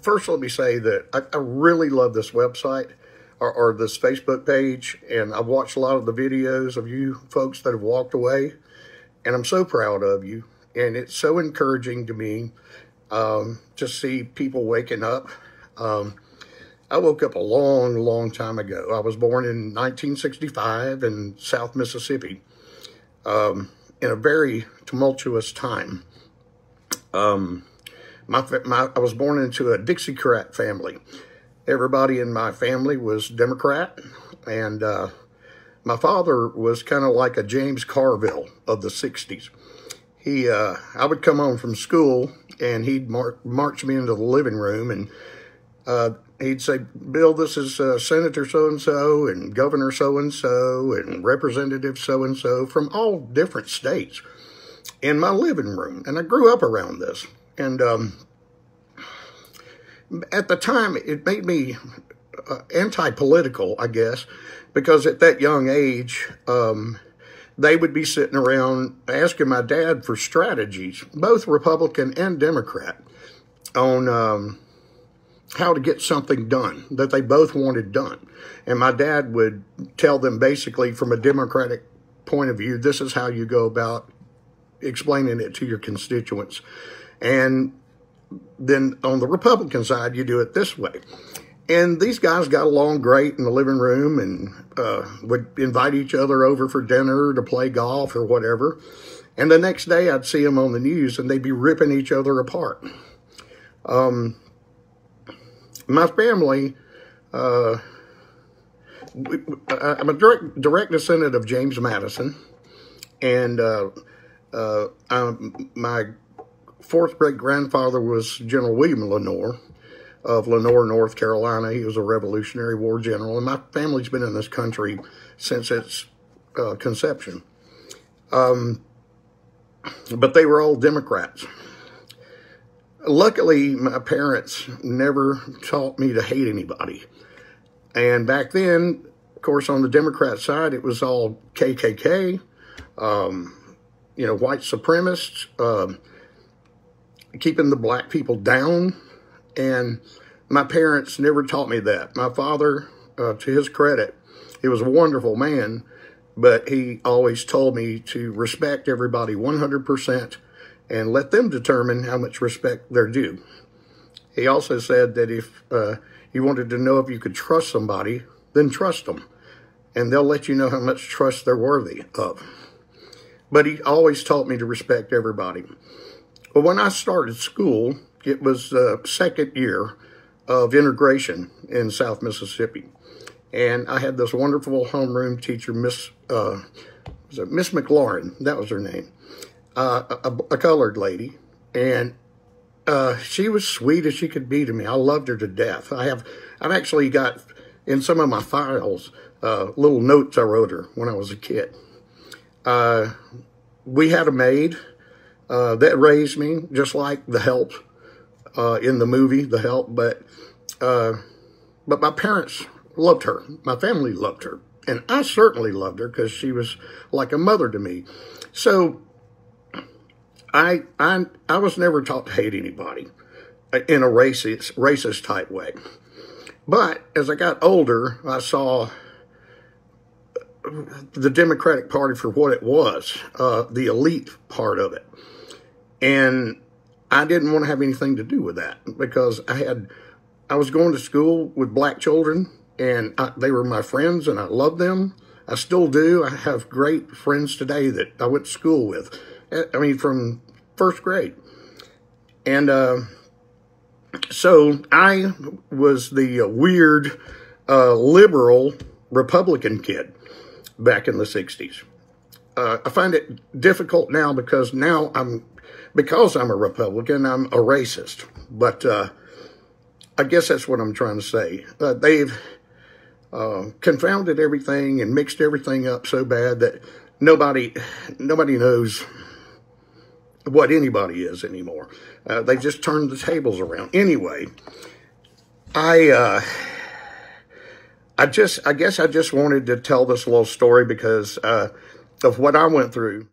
First, let me say that I really love this website or this Facebook page, and I've watched a lot of the videos of you folks that have walked away, and I'm so proud of you. And it's so encouraging to me to see people waking up. I woke up a long time ago. I was born in 1965 in South Mississippi, in a very tumultuous time. I was born into a Dixiecrat family. Everybody in my family was Democrat, and my father was kind of like a James Carville of the 60s. I would come home from school, and he'd march me into the living room, and he'd say, "Bill, this is Senator so-and-so, and Governor so-and-so, and Representative so-and-so from all different states in my living room." And I grew up around this. And at the time, it made me anti-political, I guess, because at that young age, they would be sitting around asking my dad for strategies, both Republican and Democrat, on how to get something done that they both wanted done. And my dad would tell them basically from a Democratic point of view, this is how you go about explaining it to your constituents. And then on the Republican side, you do it this way. And these guys got along great in the living room and would invite each other over for dinner to play golf or whatever. And the next day I'd see them on the news and they'd be ripping each other apart. My family, I'm a direct descendant of James Madison, and my fourth great-grandfather was General William Lenore of Lenore, North Carolina. He was a Revolutionary War general, and my family's been in this country since its conception. But they were all Democrats. Luckily, my parents never taught me to hate anybody. And back then, of course, on the Democrat side, it was all KKK, white supremacists, keeping the black people down. And my parents never taught me that. My father, to his credit, he was a wonderful man, but he always told me to respect everybody 100% and let them determine how much respect they're due. He also said that if you wanted to know if you could trust somebody, then trust them, and they'll let you know how much trust they're worthy of. But he always taught me to respect everybody. Well, when I started school, it was the second year of integration in South Mississippi. And I had this wonderful homeroom teacher, Miss McLaurin, that was her name, a colored lady. And she was sweet as she could be to me. I loved her to death. I've actually got in some of my files little notes I wrote her when I was a kid. We had a maid that raised me, just like The Help in the movie The Help, but my parents loved her. My family loved her, and I certainly loved her because she was like a mother to me. So I was never taught to hate anybody in a racist type way. But as I got older, I saw the Democratic Party for what it was, the elite part of it. And I didn't want to have anything to do with that because I was going to school with black children, and they were my friends, and I loved them. I still do. I have great friends today that I went to school with. I mean, from first grade. And so I was the weird liberal Republican kid back in the 60s. I find it difficult now because I'm a Republican, I'm a racist. But I guess that's what I'm trying to say. They've confounded everything and mixed everything up so bad that nobody knows what anybody is anymore. They just turned the tables around. Anyway, I guess I just wanted to tell this little story because of what I went through.